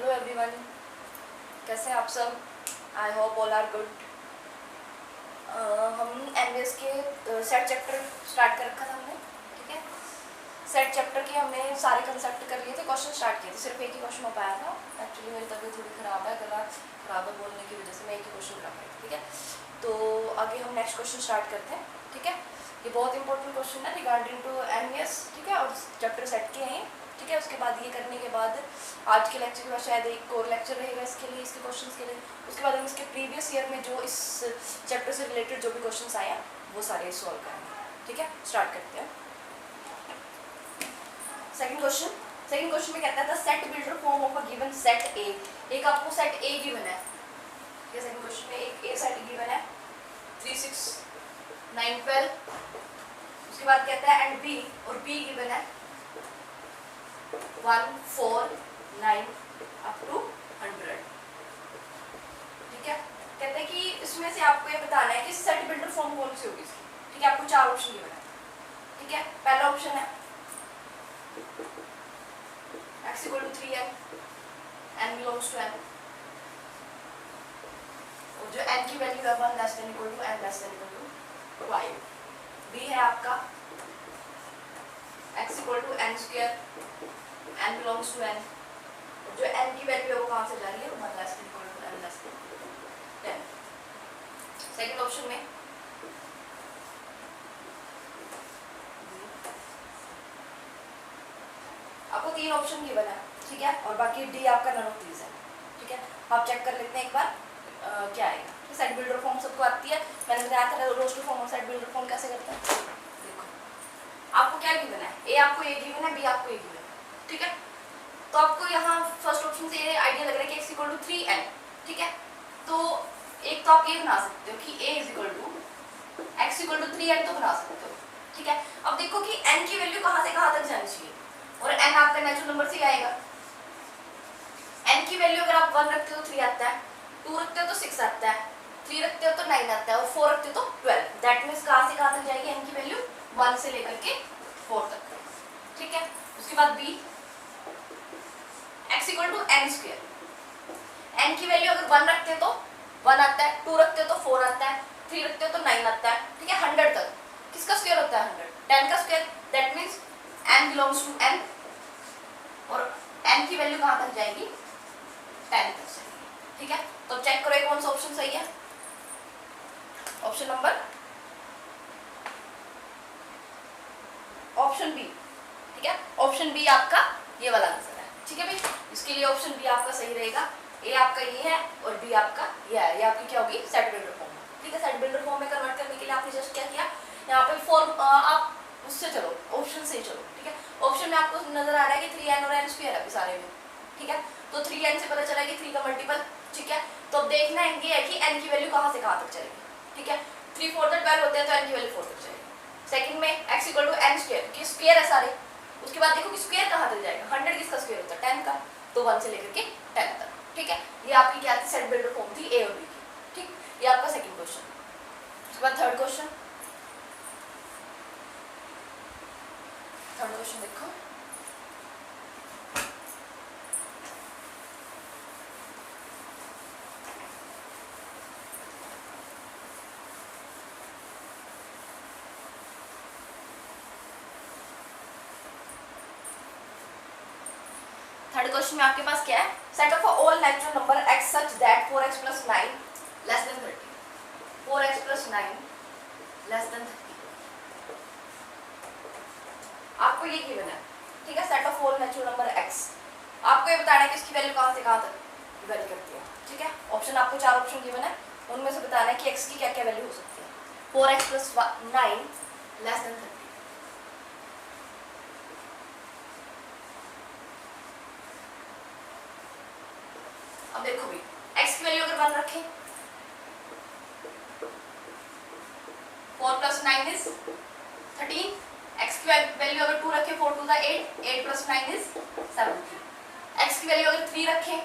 Hello everyone, कैसे हैं आप सब? I hope all are good. हम एमबीएस के सेट चैप्टर स्टार्ट कर रखा था हमने, ठीक है। सेट चैप्टर के हमने सारे कंसेप्ट कर लिए थे, क्वेश्चन स्टार्ट किए थे, सिर्फ एक ही क्वेश्चन हो पाया था। एक्चुअली मेरी तबीयत थोड़ी ख़राब है, गला खराब है बोलने की वजह से, मैं एक ही क्वेश्चन कर पाई, ठीक है। तो आगे हम नेक्स्ट क्वेश्चन स्टार्ट करते हैं, ठीक है। ये बहुत इंपॉर्टेंट क्वेश्चन है रिगार्डिंग टू एमबीएस, ठीक है, और चैप्टर सेट के हैं, ठीक है। उसके बाद ये करने के बाद आज के लेक्चर के बाद शायद एक कोर लेक्चर रहेगा इसके लिए, इसके क्वेश्चंस के लिए। उसके बाद हम इसके प्रीवियस ईयर में जो इस चैप्टर से रिलेटेड जो भी क्वेश्चंस आए हैं वो सारे सॉल्व करेंगे, ठीक है। स्टार्ट करते हैं। सेकंड क्वेश्चन में कहता है the set builder form of a given set ए। एक आपको सेट ए गिवन है, ठीक है। सेकंड क्वेश्चन में एक ए सेट गिवन है 3, 6, 9, 12। उसके बाद कहता है एंड बी, और बी गिवन है 1, 4, 9 अप टू 100, ठीक है। कहते हैं कि इसमें से आपको ये बताना है कि सेट बिल्डर फॉर्म कौन सी होगी इसकी, ठीक है। आपको 4 ऑप्शन गिवन है, ठीक है। पहला ऑप्शन है x = 3n, n belongs to n, और जो n की वैल्यू है 1 less than equal to n less than equal to 5। b है आपका x = n², n belongs to n, जो n की वैल्यू है वो कहाँ से जा रही है 1 less than equal to n less than 10। Second option में आपको 3 ऑप्शन गिवन है, ठीक है, और बाकी डी आपका नन ऑफ दीज है, ठीक है। आप चेक कर लेते हैं एक बार क्या आएगा। तो सेट बिल्डर फॉर्म सबको आती है, मैंने बताया था रोस्टर फॉर्म और सेट बिल्डर फॉर्म कैसे करते हैं। देखो आपको क्या गिवन है, ए आपको ए गिवन है, बी आपको ए गिवन है, ठीक है। तो आपको यहाँ फर्स्ट ऑप्शन से ये आइडिया लग रहा है कि x = 3n, ठीक है। तो एक तो आप ये बना सकते हो कि a = x = 3n, तो बना सकते हो, ठीक है। अब देखो कि n की वैल्यू कहाँ से कहाँ तक जानी चाहिए, और n आपका नेचुरल नंबर से आएगा। n की वैल्यू अगर आप 1 रखते हो तो 3 आता है, 2 रखते हो तो 6 आता है, 3 रखते हो तो 9 आता है, और 4 रखते हो तो 12। दैट मीन्स कहाँ से कहाँ तक जाएगी n की वैल्यू 1 से लेकर के 4 तक, ठीक है। उसके बाद b x = n²। n की वैल्यू अगर 1 रखते हो तो 1 आता है, 2 रखते हो तो 4 आता है, 3 रखते हो तो 9 आता है, ठीक है। 100 तक किसका स्क्वायर होता है 100? 10 का square. That means n belongs to n, और n की वैल्यू कहाँ तक जाएगी 10 तक जाएगी, ठीक है। तो चेक करो कौन सा ऑप्शन सही है। ऑप्शन नंबर ऑप्शन बी, ठीक है। ऑप्शन बी आपका ये वाला आंसर है, ठीक है भाई। इसके लिए ऑप्शन बी आपका सही रहेगा। ए आपका ये है और बी आपका ये है। ये आपकी क्या होगी सेट बिल्डर फॉर्म, ठीक है। सेट बिल्डर फॉर्म में कन्वर्ट करने के लिए आपने जस्ट क्या किया, यहाँ पे फॉर्म आप उससे चलो, ऑप्शन से चलो, ठीक है। ऑप्शन में आपको नजर आ रहा है कि 3n और n² है सारे में, ठीक है। तो 3n से पता चला कि 3 का मल्टीपल, ठीक है। तो अब देखना है ये है कि n की वैल्यू कहाँ से कहाँ तक चलेगी, ठीक है। 3, 4 तक 12 होते हैं तो n की वैल्यू 4 तक जाएगी। सेकंड में x = n² की स्क्वायर है सारे। उसके बाद देखो कि स्क्वायर कहाँ तक जाएगा, 100 किसका स्क्वायर होता है 10 का, तो 1 से लेकर के 10 तक, ठीक है। ये आपकी क्या थी सेट बिल्डर फॉर्म थी ए और बी की, ठीक। ये आपका सेकंड क्वेश्चन। उसके बाद थर्ड क्वेश्चन देखो। थर्ड क्वेश्चन में आपके पास क्या है, set of all natural number x such that 4x + 9 less than 30। 4x + 9 less than 30 आपको ये गिवन है, ठीक है। Set of all natural number x, आपको ये बताना है कि इसकी वैल्यू कहाँ से कहाँ तक वेरी करती है, ठीक है। ऑप्शन आपको 4 ऑप्शन गिवन है, उनमें से बताना है कि x की क्या क्या वैल्यू हो सकती है। 4x + 9 less than 30। अब देखो भी x की वैल्यू अगर 1 रखें, 4 + 9 is 13। x की वैल्यू अगर 2 रखें, 4 × 2 = 8, 8 + 9 is 17। x की वैल्यू अगर 3 रखें,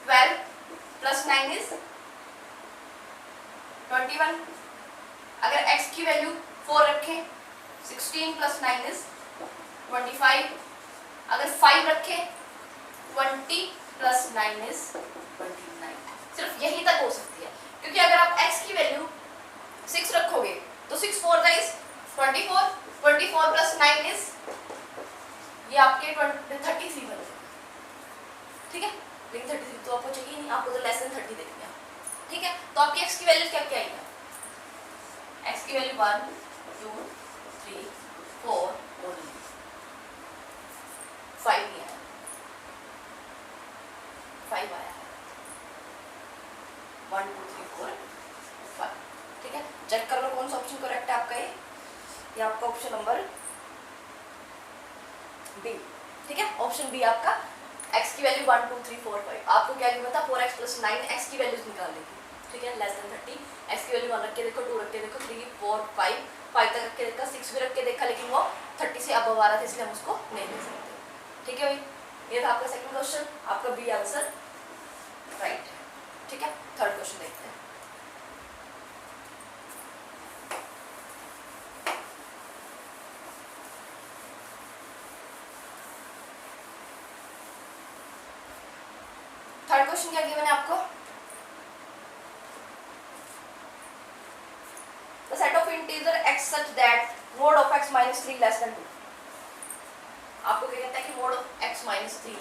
12 + 9 is 21। अगर x की वैल्यू 4 रखें, 16 + 9 is 25। अगर 5 रखें, 20 प्लस 9 इज 29। सिर्फ यहीं तक हो सकती है, क्योंकि अगर आप x की वैल्यू 6 रखोगे तो 6 4 इज 24, 24 प्लस 9 इज ये आपके 33 बन जाएगा। ठीक है, लेकिन 33 तो आपको चाहिए नहीं, आपको तो लेस देन 30 देखना है। ठीक है, तो आपकी x की वैल्यू क्या क्या आएगा? x की वैल्यू 1 2 3 4 ओनली, 5 नहीं आया, 5 आया है, 1 2 3 4 5। ठीक है, चेक कर लो कौन सा ऑप्शन करेक्ट है आपका। ये आपका ऑप्शन नंबर बी। ठीक है, ऑप्शन बी आपका। x की वैल्यू 1 2 3 4 5, आपको क्या गिवन था 4x प्लस 9, x की वैल्यूज निकालनी थी। ठीक है, लेस देन 30, x की वैल्यू 1 रख के देखो, 2 रख के देखो, 3 4 5 5 तक रख के देखा, 6 भी रख के देखा, लेकिन वो 30 से अब आ रहा था, इसलिए हम उसको नहीं ले सकते। ठीक है भाई, ये था आपका सेकंड क्वेश्चन, आपका बी आंसर राइट है। ठीक है, थर्ड क्वेश्चन देखते हैं। थर्ड क्वेश्चन क्या गिवन है आपको? The set of integer x such that mod of x minus 3 less than 2। आपको क्या कहता है कि mod of x minus 3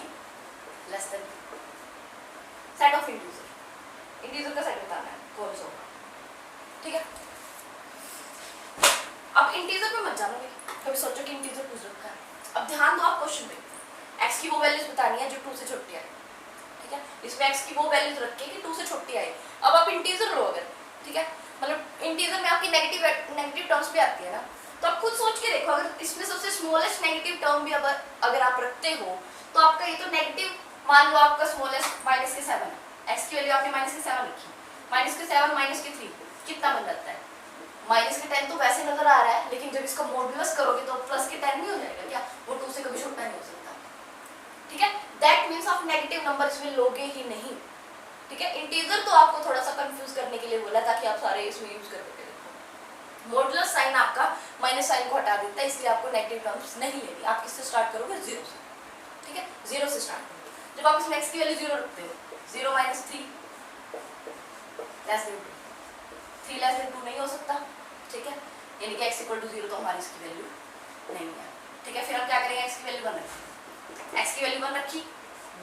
less than 2। Set of integer का सेट बताना है कौन सा होगा। ठीक है, अब इंटीजर पे मत जानो, कभी सोचो कि इंटीजर पूछ रखा है। अब ध्यान दो आप क्वेश्चन पे, x की वो वैल्यूज बतानी है जो 2 से छोटी है। ठीक है, इसमें x की वो वैल्यूज रख के कि 2 से छोटी आए। अब आप इंटीजर लो अगर, ठीक है, मतलब इंटीजर में आपकी नेगेटिव टर्म्स भी आती है ना, तो आप खुद सोच के देखो, अगर इसमें सबसे स्मॉलेस्ट नेगेटिव टर्म भी अगर आप रखते हो तो आपका ये तो नेगेटिव, मान लो आपका स्मॉलेस्ट माइनस के 7 है, x की वैल्यू आपने माइनस के 7 रखी, माइनस के 7 माइनस के 3 कितना बन जाता है? माइनस के 10 तो वैसे नजर आ रहा है, लेकिन जब इसका मॉड्यूलस करोगे तो प्लस के 10 नहीं हो जाएगा क्या? वो 2 से कभी छोटा नहीं हो सकता। ठीक है, दैट मीन्स आप नेगेटिव नंबर इसमें लोगे ही नहीं। ठीक है, इंटीजर तो आपको थोड़ा सा कंफ्यूज करने के लिए बोला ताकि आप सारे इसमें यूज कर सके। मॉड्यूलस साइन आपका माइनस साइन को हटा देता है, इसलिए आपको नेगेटिव टर्म्स नहीं लेनी। आप किससे स्टार्ट करोगे? 0 से। ठीक है, 0 से स्टार्ट करोगे। जब आप इसमें x की वैल्यू 0 रखते हो, 0 minus 3 less than 2, 3 less than 2 नहीं हो सकता। ठीक है, यानी कि x इक्वल टू 0 तो हमारी इसकी वैल्यू नहीं है। ठीक है, फिर हम क्या करेंगे? x की वैल्यू 1 रखी, x की वैल्यू 1 रखी,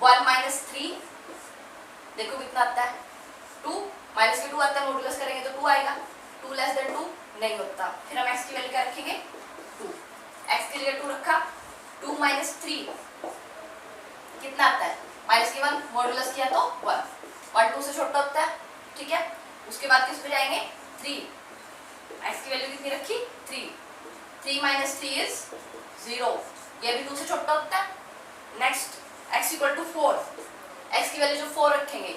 1 माइनस 3 देखो कितना आता है? 2 माइनस के 2 आता है, मॉड्यूलस करेंगे तो 2 आएगा, 2 लेस देन 2 नहीं होता। फिर हम x की वैल्यू क्या रखेंगे? 2, x की जगह 2 रखा, 2 माइनस 3 कितना आता है? माइनस के 1 मॉड्यूलस किया तो 1, 1 2 से छोटा होता है। ठीक है, उसके बाद किस पे जाएंगे? 3, x की वैल्यू कितनी रखी? 3, 3 माइनस 3 इज 0, ये भी 2 से छोटा होता है। Next x equal to 4, x की वैल्यू जो 4 रखेंगे,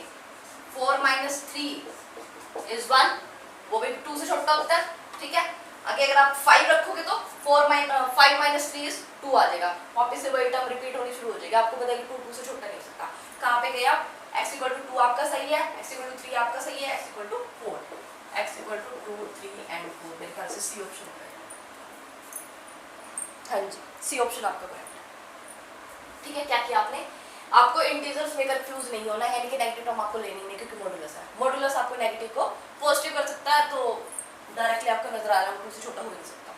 4 माइनस 3 इज 1, वो भी 2 से छोटा होता है। ठीक है, आगे अगर आप 5 रखोगे तो 5 माइनस 3 इज 2 आ जाएगा, वापस से वही टर्म रिपीट होनी शुरू हो जाएगी। आपको पता है कि 2 से छोटा नहीं हो सकता। कहाँ पे गए आप? x इक्वल टू 2 आपका सही है, x इक्वल टू 3 आपका सही है, x equal to 4, x equal to 2 3 and 4, मेरे ख्याल से सी ऑप्शन होगा। हाँ जी, सी ऑप्शन आपका करेक्ट है। ठीक है, क्या किया आपने? आपको इंटीजर्स में कंफ्यूज नहीं होना, यानी कि नेगेटिव टर्म आपको लेनी नहीं, क्योंकि मॉड्यूलस है। मॉड्यूलस आपको नेगेटिव को पॉजिटिव कर सकता है, तो डायरेक्टली आपको नजर आ रहा है वो 2 से छोटा हो नहीं सकता।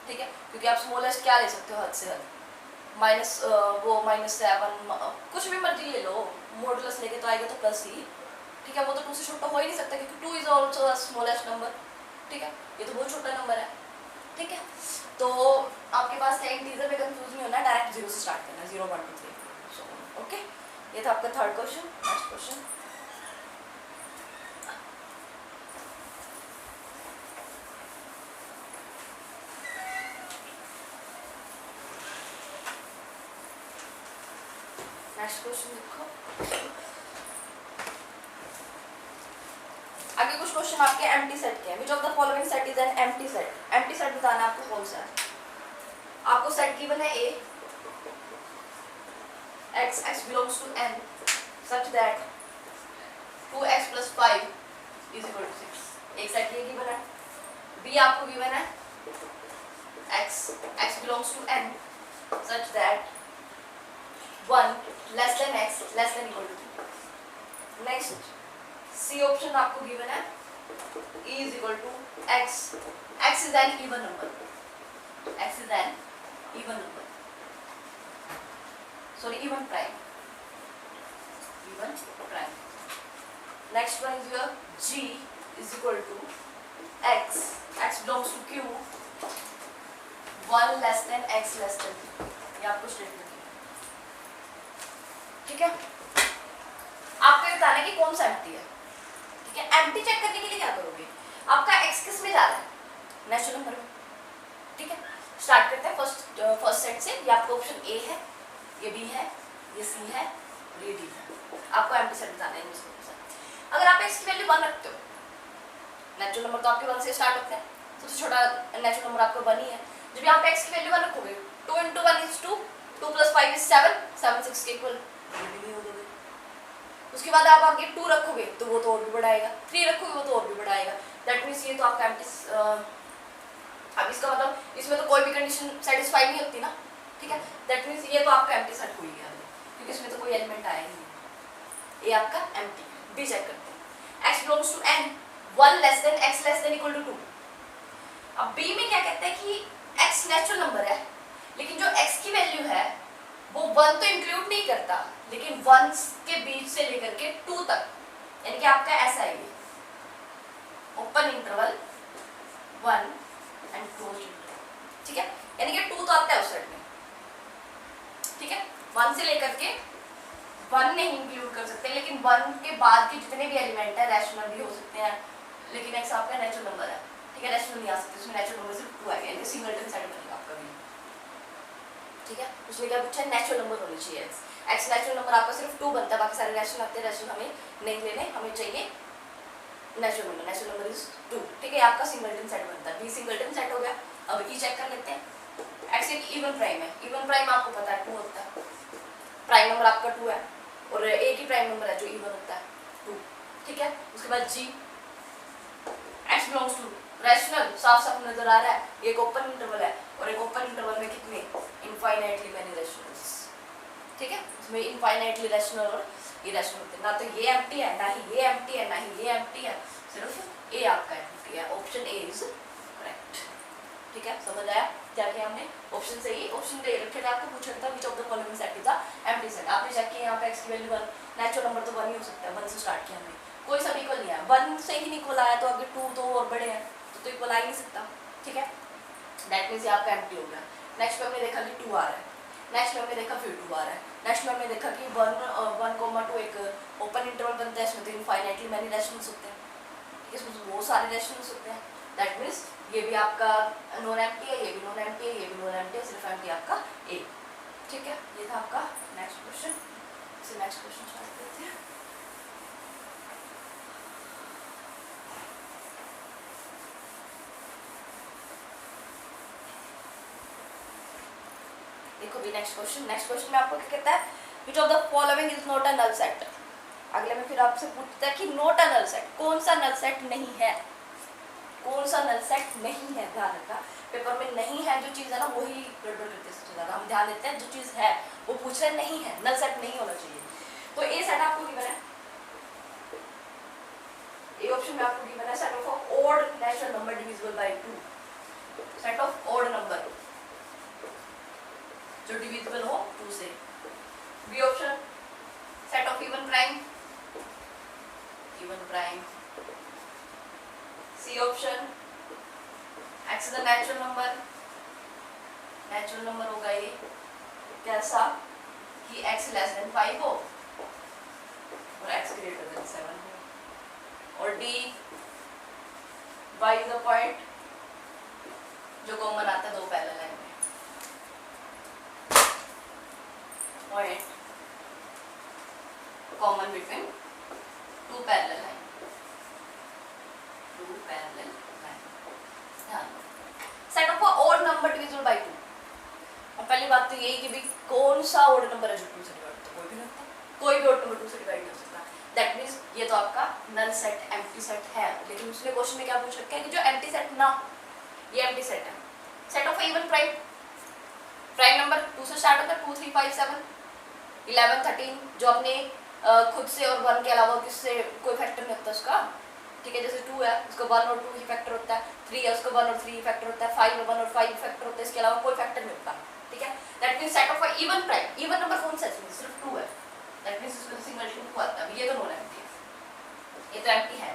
ठीक है, क्योंकि आप स्मॉलेस्ट क्या ले सकते हो? हद से हद माइनस वो -7 कुछ भी मर्जी ले लो, मॉड्यूलस लेके तो आएगा तो प्लस ही। ठीक है, वो तो 2 से छोटा हो ही नहीं सकता, क्योंकि 2 is also the smallest number. ठीक है, ये तो बहुत छोटा नंबर है। ठीक है, तो आपके पास क्या इंटीजर में कंफ्यूज नहीं होना, डायरेक्ट 0 से स्टार्ट करना, 0 1 2 3 ओके। ये था आपका third question. Next question, next question देखो। आगे कुछ क्वेश्चन आपके एम्प्टी सेट के हैं। Which of the following set is an empty set? Empty set बताना है आपको कौन सा है। आपको सेट गिवन है A, x belongs to n such that 2x plus 5 is equal to 6। एक सेट ये गिवन है। B आपको गिवन है x belongs to n such that 1 less than x less than equal to 2। Next C option आपको given है E is equal to x. X is an even number. X is an even number. Sorry, even prime. Even prime. Next one is your G is equal to x. X belongs to Q. 1 less than x less than Q. ये आपको statement है, ठीक है। आपको बताना है कि कौन सा एम्प्टी है, ठीक है। एम्प्टी चेक करने के लिए क्या करोगे, आपका x किस में जा रहा है, नेचुरल नंबर में, ठीक है। स्टार्ट करते हैं फर्स्ट सेट से। ये आपका ऑप्शन ए है, ये बी है, ये सी है और ये डी है। आपको एम्प्टी सेट बताना है इसमें। अगर आप x की वैल्यू 1 रखते हो, नेचुरल नंबर तो आपके 1 से स्टार्ट होते हैं, सबसे छोटा नेचुरल नंबर आपका 1 ही है। जब यहाँ पे x की वैल्यू 1 रखोगे, 2 × 1 is 2, 2 + 5 is 7, 7 6 के इक्वल हो दोगे। उसके बाद आप आगे 2 रखोगे तो वो तो और भी बढ़ाएगा, 3 रखोगे वो तो और भी बढ़ाएगा। दैट मीन्स ये तो आपका एम्प्टी। अब इसका मतलब इसमें तो कोई भी कंडीशन सेटिस्फाई नहीं होती ना, ठीक है। दैट मीन्स ये तो आपका एम्प्टी सेट हो ही गया, क्योंकि इसमें तो कोई एलिमेंट आया ही नहीं। ये आपका एम्प्टी है। बी चेक करते हैं। x belongs to n, 1 less than x less than equal to 2। अब बी में क्या कहते हैं कि x नेचुरल नंबर है, लेकिन जो x की वैल्यू है वो 1 तो इंक्लूड नहीं करता, लेकिन 1 के बीच से लेकर के 2 तक, यानी कि आपका ऐसा है, ये open interval 1 and close interval, ठीक है। यानी कि 2 तो आता है उस सेट में, ठीक है। 1 से लेकर के 1 नहीं इंक्लूड कर सकते, लेकिन 1 के बाद के जितने भी एलिमेंट है रैशनल भी हो सकते हैं, लेकिन x आपका नेचुरल नंबर है, ठीक है। रैशनल नहीं आ सकते, उसमें नेचुरल नंबर सिर्फ 2 आएगा, यानी सिंगलटन सेट बनेगा आपका भी, ठीक है। उसमें क्या पूछा है, नेचुरल नंबर होनी चाहिए। x नेचुरल नंबर आपका सिर्फ 2 बनता है, बाकी सारे रैशनल आते हैं। रैशनल हमें नहीं लेने, हमें चाहिए natural number. Natural number is 2, ठीक है। आपका सिंगलटन सेट बनता है। बी सिंगलटन सेट हो गया। अब ई चेक कर लेते हैं। x एक इवन प्राइम है, इवन प्राइम आपको पता है 2 होता है, प्राइम नंबर आपका 2 है, और एक ही प्राइम नंबर है जो इवन होता है 2, ठीक है। उसके बाद जी, x बिलोंग्स टू रैशनल, साफ साफ नजर आ रहा है, एक ओपन इंटरवल है, और एक ओपन इंटरवल में कितने, इनफाइनाइटली मैनी रैशनल्स, ठीक है। उसमें इनफाइनाइटली रैशनल और इरेशनल होते हैं। ना तो ये एम्प्टी है, ना ही ये एम्प्टी है, ना ही ये एम्प्टी है, सिर्फ ए आपका एम्प्टी है। ऑप्शन ए इज करेक्ट, ठीक है। समझ आया क्या किया हमने, ऑप्शन से ही, ऑप्शन दे रखे थे आपको, पूछा था which of the following set is the empty set. आपने चेक किया यहाँ पे x की वैल्यू 1, नेचुरल नंबर तो 1 ही हो सकता है, 1 से स्टार्ट किया हमने, कोई सब इक्वल नहीं है, 1 से ही नहीं इक्वल आया तो आगे 2 तो और बड़े हैं, तो इक्वल आ ही नहीं सकता, ठीक है। दैट मीन्स ये आपका एम्प्टी हो गया। नेक्स्ट में हमने देखा कि 2 आ रहा है, नेक्स्ट में हमने देखा फिर 2 आ रहा है, नेक्स्ट में हमने देखा कि 1,2 एक ओपन इंटरवल बनता है, इसमें तो इनफाइनाइटली मैनी रैशनल्स होते हैं, ठीक है। इसमें बहुत सारे रैशनल्स होते हैं। दैट मीन्स ये भी आपका नॉन एम्प्टी है, ये भी नॉन एम्प्टी है, ये भी नॉन एम्प्टी है, सिर्फ एम्प्टी आपका ए, ठीक है। ये था आपका नेक्स्ट क्वेश्चन। इसे नेक्स्ट क्वेश्चन स्टार्ट करते हैं। देखो भी नेक्स्ट क्वेश्चन में आपको क्या कहता है, which of the following is not a null set. अगले में फिर आपसे पूछता है कि नॉट अ नल सेट, कौन सा नल सेट नहीं है, कौन सा नल सेट नहीं है। ध्यान रखना, पेपर में नहीं है जो चीज़ है ना वही गड़बड़ करते सबसे ज़्यादा। हम ध्यान देते हैं जो चीज़ है वो पूछ रहे नहीं है, नल सेट नहीं होना चाहिए। तो ए सेट आपको गिवन है, ए ऑप्शन में आपको गिवन है set of odd natural number divisible by 2, set of odd number जो डिविजिबल हो 2 से। B option set of even prime, even prime. C option x is the natural number, natural number होगा ये कैसा कि x लेस देन 5 हो और x greater than 7 हो। और D y is the point जो कॉमन आता है दो पैरेलल लाइन में, point common between two parallel line, two parallel line. ध्यान set of odd number divisible by 2। और पहली बात तो यही कि भी कौन सा ऑड नंबर है जो 2 से डिवाइड होता है, कोई भी नहीं होता, कोई भी ऑड नंबर 2 से डिवाइड नहीं हो सकता। दैट मींस ये तो आपका नल सेट, एम्प्टी सेट है। लेकिन उसने क्वेश्चन में क्या पूछ रखा है कि जो एम्प्टी सेट ना, ये एम्प्टी सेट है। Set of even prime, prime number 2 से स्टार्ट होता है, 2 3 5 7 11 13 जो अपने खुद से और 1 के अलावा किससे कोई फैक्टर नहीं होता उसका, ठीक है। जैसे 2 है उसका 1 और 2 ही फैक्टर होता है, 3 है उसका 1 और 3 फैक्टर होता है, 5 है 1 और 5 फैक्टर होता है, इसके अलावा कोई फैक्टर नहीं होता, ठीक है। That means set of a even prime, even number कौन सा है इसमें, सिर्फ 2 है, दैट मींस इसमें सिंगल टू को आता है, ये तो नॉन एम्प्टी है, ये तो एम्प्टी है,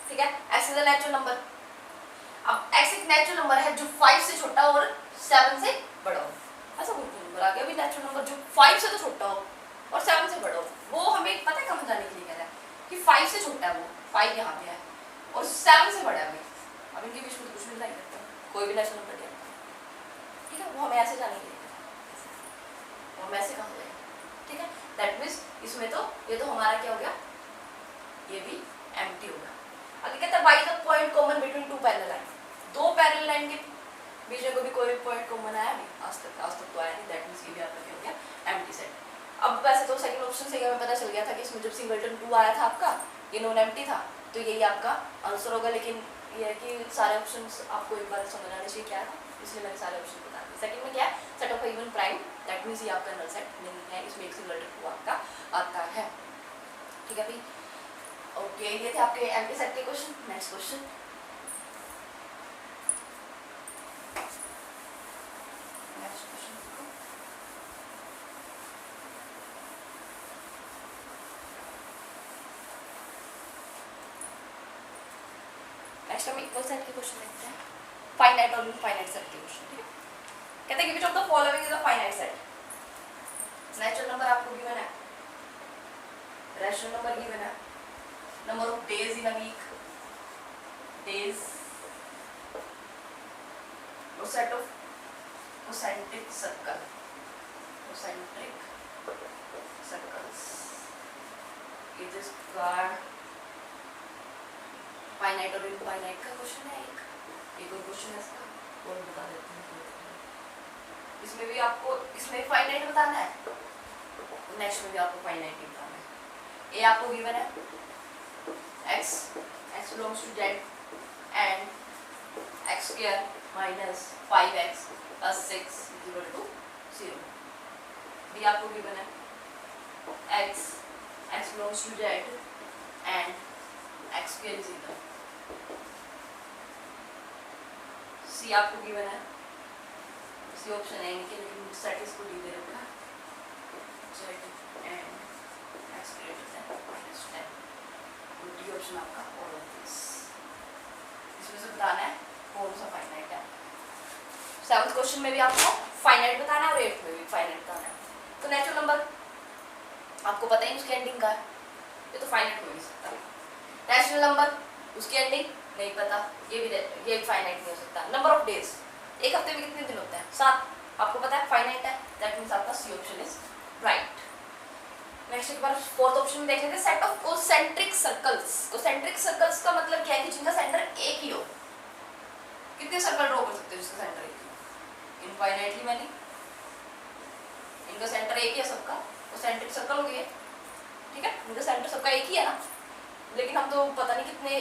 ठीक है। x is a natural number. अब x एक नेचुरल नंबर है जो 5 से छोटा और 7 से बड़ा हो, ऐसा कोई नंबर आ गया भी नेचुरल नंबर जो 5 से तो छोटा हो और 7 से बड़ा हो, वो हमें पता है कहाँ जाने के लिए कह रहा है कि 5 से छोटा है वो, 5 यहाँ पे है और 7 से बड़ा है भाई, अब इनके बीच में कुछ भी नहीं करता, कोई भी नेचुरल नंबर नहीं, ठीक है। वो हमें ऐसे जाने के लिए कह रहा है, वो हम ऐसे कहाँ जाएंगे, ठीक है। दैट मीन्स इसमें तो ये तो हमारा क्या हो गया, ये भी एम्प्टी होगा। आगे कहता है by the point common between two parallel line, दो पैरेलल लाइन के बीच में कोई भी कोई पॉइंट कॉमन आया नहीं, आज तक तो आया नहीं, दैट मींस ये भी आपका क्या हो गया, एम्प्टी सेट। अब वैसे तो सेकंड ऑप्शन से हमें पता चल गया था कि इसमें जब सिंगलटन 2 आया था आपका, ये नॉन एम्प्टी था, तो यही आपका आंसर होगा। लेकिन ये है कि सारे ऑप्शंस आपको एक बार समझ आने चाहिए क्या था, इसलिए मैंने सारे ऑप्शन बता दिए। सेकंड में क्या है, set of even prime, that means ये आपका नल सेट नहीं है, इसमें एक सिंगलटन 2 आपका आता है, ठीक है भाई। ओके, ये थे आपके एम्प्टी सेट के क्वेश्चन। नेक्स्ट क्वेश्चन, नेक्स्ट हम इक्वल सेट के क्वेश्चन देखते हैं, फाइनाइट और इनफाइनाइट सेट के क्वेश्चन, ठीक है। कहते हैं कि which of the following is a finite set, natural number आपको गिवन है, रैशनल नंबर गिवन है, number of days in a week, days, और set of concentric circle, concentric circles, it is square, finite और infinite का question है एक और question है इसका, वो बता देते हैं। इसमें भी आपको, इसमें फाइनाइट बताना है, नेक्स्ट में भी आपको फाइनाइट ही बताना है। ये आपको गिवन है x belongs to z and x square minus 5x plus 6 is equal to 0। भी आपको गिवन है x belongs to z and x square is equal, c आपको गिवन है, सी ऑप्शन है इनके, लेकिन सेट इसको डी दे रखा है, z and x greater than minus 10, D option आपका ऑल ऑफ दिस। इसमें से बताना है कौन सा फाइनाइट है। सेवंथ क्वेश्चन में भी आपको फाइनाइट बताना है और एट्थ में भी फाइनाइट बताना है। तो नेचुरल नंबर आपको पता ही उसकी एंडिंग का है, ये तो फाइनाइट हो नहीं सकता। रैशनल नंबर उसकी एंडिंग नहीं पता, ये भी फाइनाइट नहीं हो सकता। नंबर ऑफ डेज, एक हफ्ते में कितने दिन होते हैं, 7, आपको पता है फाइनाइट है, दैट मींस आपका C option is right. Next एक बार फोर्थ ऑप्शन में देख लेते हैं, set of concentric circles. Concentric circles का मतलब क्या है कि जिनका सेंटर एक ही हो। कितने सर्कल ड्रॉ कर सकते हो जिसका सेंटर एक ही हो, इनफाइनाइटली मैंने, इनका सेंटर एक ही है सबका, कोसेंट्रिक सर्कल हो गए, ठीक है। इनका सेंटर सबका एक ही है ना, लेकिन हम तो पता नहीं कितने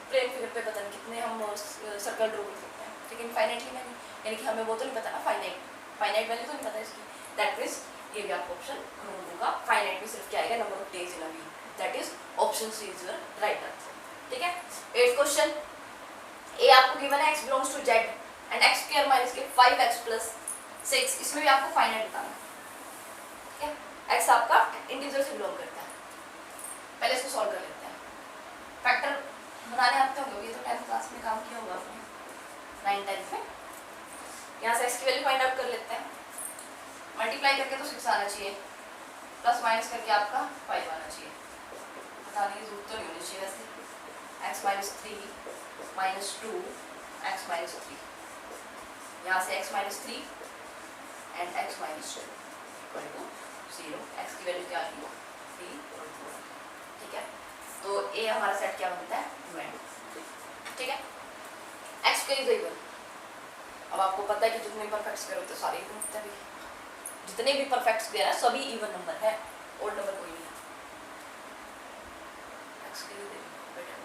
प्लेन फिगर पे पता नहीं कितने हम सर्कल ड्रॉ कर सकते हैं, लेकिन इनफाइनाइटली मैंने, यानी कि हमें वो तो नहीं पता ना, फाइनाइट वैल्यू तो नहीं पता इसकी, दैट मींस ये भी आपको ऑप्शन रॉन्ग होगा। फाइनाइट में सिर्फ क्या आएगा, number of days in a week, that is option C is your right answer, ठीक है। 8th क्वेश्चन, ए आपको गिवन है x belongs to z and x square minus के 5x प्लस 6, इसमें भी आपको फाइनाइट बताना है, ठीक है। x आपका इंटीजर से बिलोंग करता है, पहले इसको सॉल्व कर लेते हैं। फैक्टर बनाने आते होंगे, ये तो 10th क्लास में काम किया होगा आपने, 9 10 में। यहाँ से x की वैल्यू फाइंड आउट कर लेते हैं, मल्टीप्लाई करके तो 6 आना चाहिए, प्लस माइनस करके आपका 5 आना चाहिए, बताने की जरूरत तो नहीं होनी चाहिए वैसे। x minus 3 minus 2 x minus 3, यहाँ से x minus 3 and x minus 2 equal to 0, x की वैल्यू क्या आ गई 3 और 4, ठीक है। तो a हमारा सेट क्या बनता है, यूएन, ठीक है। x के इक्वल, अब आपको पता है कि जितने परफेक्ट स्क्वायर होते हैं सारे इवन होते हैं, जितने भी परफेक्ट स्क्वायर है सभी इवन नंबर है, ओड नंबर कोई नहीं है। x के लिए बेटा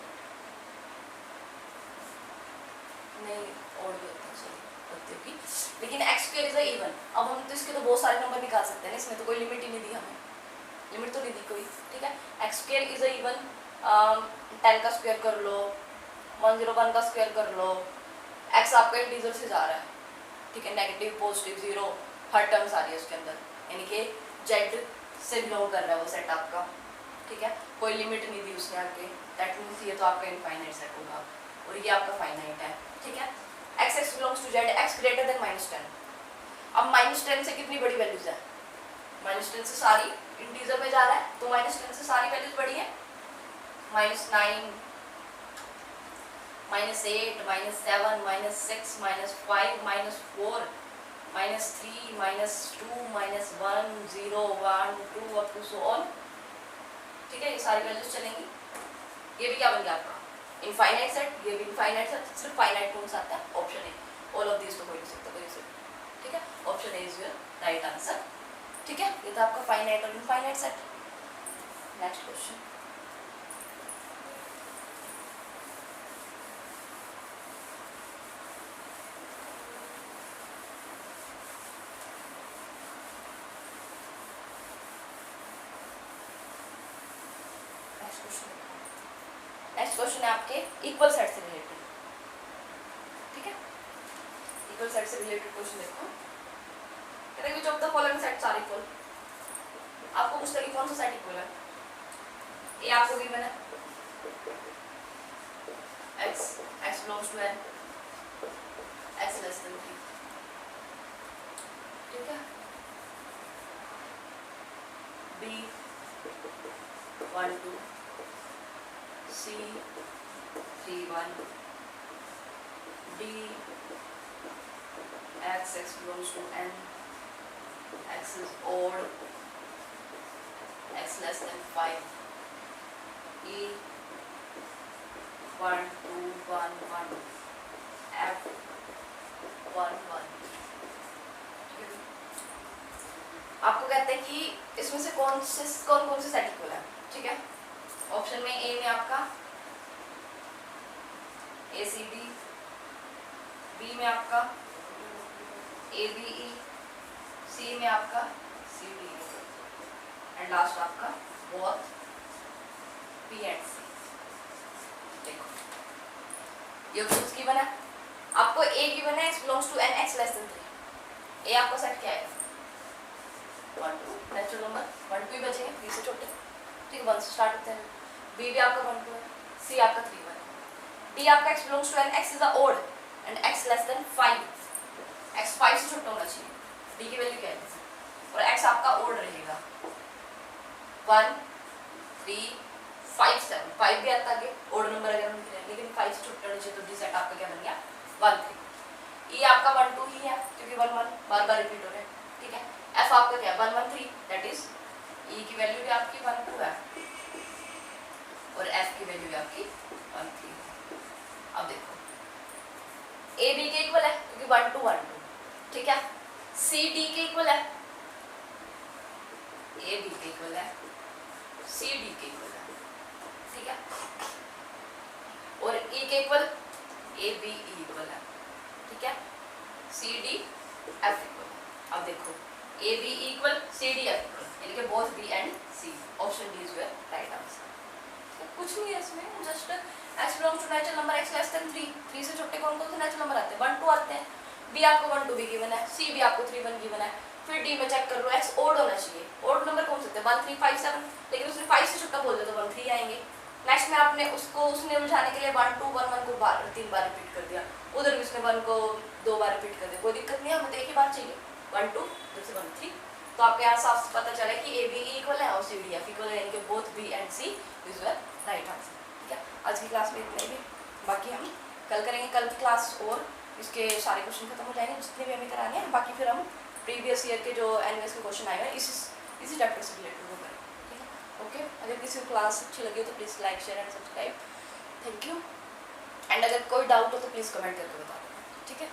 नहीं ओड भी होता है, सॉरी होती होगी, लेकिन x स्क्वायर इज इवन। अब हम तो इसके तो बहुत सारे नंबर निकाल सकते हैं ना, इसमें तो कोई लिमिट ही नहीं दी हमें, लिमिट तो नहीं दी कोई, ठीक है। एक्स स्क्वायर इज इवन 10 का स्क्वायर कर लो, 101 का स्क्वायर कर लो, एक्स आपका इंटीजर से जा रहा है, ठीक है, नेगेटिव पॉजिटिव जीरो हर टर्म्स आ रही है उसके अंदर, यानी कि जेड से बिलोंग कर रहा है वो सेट आपका, ठीक है, कोई लिमिट नहीं दी उसने आगे, दैट मीन्स ये तो आपका इनफाइनाइट सेट होगा और ये आपका फाइनाइट है, ठीक है। X x belongs to z, x greater than -10। अब -10 से कितनी बड़ी वैल्यूज है, -10 से सारी इंटीजर में जा रहा है तो -10 से सारी वैल्यूज बड़ी है, -9 -8 -7 -6 -5 -4 -3 -2 -1 0 1 2 अप टू सो ऑन, ठीक है, ये सारी वैल्यूज चलेंगी। ये भी क्या बन गया आपका इनफाइनाइट सेट, ये भी इनफाइनाइट सेट, सिर्फ फाइनाइट कौन सा आता है, option A, all of this तो हो नहीं सकता कोई से, ठीक है, option A is your right answer, ठीक है। ये था आपका फाइनाइट और infinite set. Next question, next question है आपके इक्वल सेट से रिलेटेड, ठीक है, इक्वल सेट से रिलेटेड क्वेश्चन देखो, कहते हैं which of the following sets are equal. आपको पूछता है कि कौन सा सेट इक्वल है, ये आपको गिवन है x x belongs to n, x less than 3, ठीक है, b 1 2 C 3 1 D x x belongs to n, x is odd, x less than 5, E 1 2 1 1 F 1 1। आपको कहते हैं कि इसमें से कौन से सेट इक्वल है, ठीक है। ऑप्शन में ए में आपका ए सी डी, बी में आपका ए बी ई, सी में आपका C D E and last आपका बोथ बी एंड सी। देखो ये ऑप्शंस गिवन है आपको, ए गिवन है x belongs to n x less than 3, A आपका सेट क्या है 1 2, नेचुरल नंबर 1 2 ही बचेंगे, बी से छोटे, ठीक है, 1 से स्टार्ट होते हैं, बी भी आपका 1 2 है, सी आपका 3 1 है, डी आपका x belongs to n x is a odd and x less than 5, x 5 से छोटा होना चाहिए, डी की वैल्यू क्या है और x आपका ओड रहेगा 1 3 5 7, 5 भी आता है ओड नंबर अगर हम लिख रहे हैं, लेकिन 5 से छोटा होना चाहिए, तो डी सेट आपका क्या बन गया 1 3। ई आपका 1 2 ही है क्योंकि 1 1 बार बार रिपीट हो रहा है, ठीक है। एफ आपका क्या 1 1 3, दैट इज ई की वैल्यू भी आपकी 1 2 है और एफ की वैल्यू भी आपकी 1 3 है। अब देखो ए बी के इक्वल है क्योंकि 1 2 1 2, ठीक है, सी डी के इक्वल है, ए बी के इक्वल है, सी डी के इक्वल है, ठीक है, और ई के equal A B E equal है, ठीक है, सी डी एफ इक्वल है। अब देखो A B equal C D F equal, यानी कि both B and C, option D is your right answer. कुछ नहीं है इसमें, just x belongs to natural number x less than 3, 3 से छोटे कौन कौन से नेचुरल नंबर आते हैं 1 2 आते हैं, b आपको 1 2 भी गिवन है, c भी आपको 3 1 गिवन है, फिर d में चेक कर लो x ओड होना चाहिए, ओड नंबर कौन से होते हैं 1 3 5 7, लेकिन उसने 5 से छोटा बोल दिया तो 1 3 आएंगे। नेक्स्ट में आपने उसने उलझाने के लिए 1 2 1 1 को 3 बार रिपीट कर दिया, उधर भी उसने 1 को 2 बार रिपीट कर दिया, कोई दिक्कत नहीं है, हमें तो एक ही बार चाहिए 1 2 फिर से 1 3। तो आपके यहाँ साफ पता चला कि ए बी इक्वल है और सी डी एफ इक्वल है, यानी कि both B and C is your right answer, ठीक है। आज की क्लास में इतने ही, बाकी हम कल करेंगे, कल की क्लास और इसके सारे क्वेश्चन खत्म हो जाएंगे जितने भी हमें कराने हैं, बाकी फिर हम प्रीवियस ईयर के जो एनवीएस के क्वेश्चन आए हैं इसी चैप्टर से रिलेटेड वो करें, ठीक है। ओके, अगर किसी को क्लास अच्छी लगी हो तो please like share and subscribe, thank you. And अगर कोई डाउट हो तो प्लीज़ कमेंट करके बता देना, ठीक है।